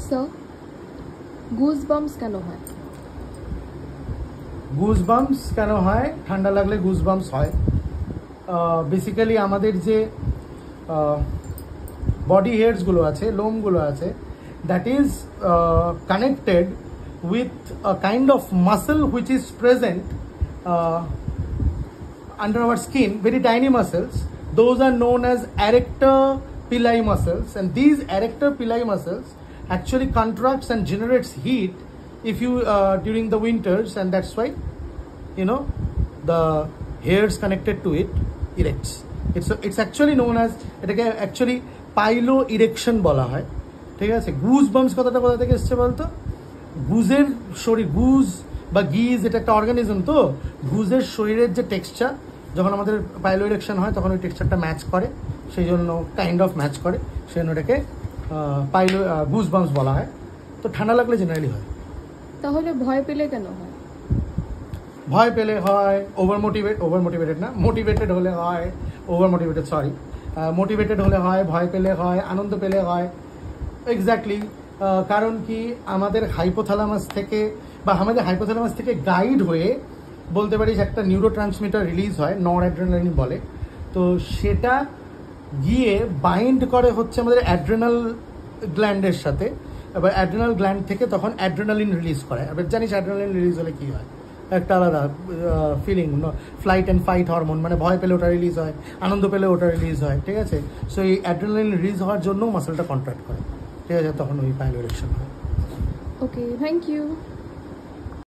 So goosebumps কেন হয়? Goosebumps কেন হয়? ঠান্ডা লাগলে গুজবাম্পস হয়। বেসিক্যালি আমাদের যে বডি হেয়ারসগুলো আছে, লোমগুলো আছে, that is connected with a kind of muscle which is present under our skin, very tiny muscles. Those are known as arrector pili muscles, and these arrector pili muscles actually contracts and generates heat if you during the winters, and that's why the hairs connected to it erects. It's actually known as, এটাকে actually পাইলো erection বলা হয়। ঠিক আছে, Goodge bumps কথাটা কোথা থেকে এসছে বলতো? গুজের শরীর, গুজ বা গিজ এটা একটা অর্গানিজম, তো গুজের শরীরের যে টেক্সচার যখন আমাদের পাইলো ইরেকশন হয় তখন ওই টেক্সচারটা ম্যাচ করে, সেই জন্য কাইন্ড অফ ম্যাচ করে, সেই জন্য এটাকে পাইলো গুজ বাম্পস বলা হয়। তো ঠান্ডা লাগলে জেনারেলি হয়। তাহলে ভয় পেলে কেন হয়? ভয় পেলে হয় মোটিভেটেড হলে হয়, মোটিভেটেড হলে হয়, ভয় পেলে হয়, আনন্দ পেলে হয়। এক্স্যাক্টলি, কারণ কি আমাদের হাইপোথ্যালামাস থেকে গাইড হয়ে বলতে পারি একটা নিউরো ট্রান্সমিটার রিলিজ হয়, নর অ্যাড্রেনালিন বলে। তো সেটা গিয়ে বাইন্ড করে হচ্ছে আমাদের অ্যাড্রেনাল গ্ল্যান্ডের সাথে, এবার অ্যাড্রেনাল গ্ল্যান্ড থেকে তখন অ্যাড্রেনালিন রিলিজ করে। এবার জানিস অ্যাড্রেনালিন রিলিজ হলে কী হয়? একটা আলাদা feeling, flight and fight hormone, মানে ভয় পেলে ওটা রিলিজ হয়, আনন্দ পেলে ওটা রিলিজ হয়। ঠিক আছে, সো এই অ্যাড্রেনালিন রিলিজ হওয়ার জন্য মাসেলটা কন্ট্রাক্ট করে। ঠিক আছে, তখন ওই পাইলো ইরেকশন হয়। ওকে, থ্যাংক ইউ।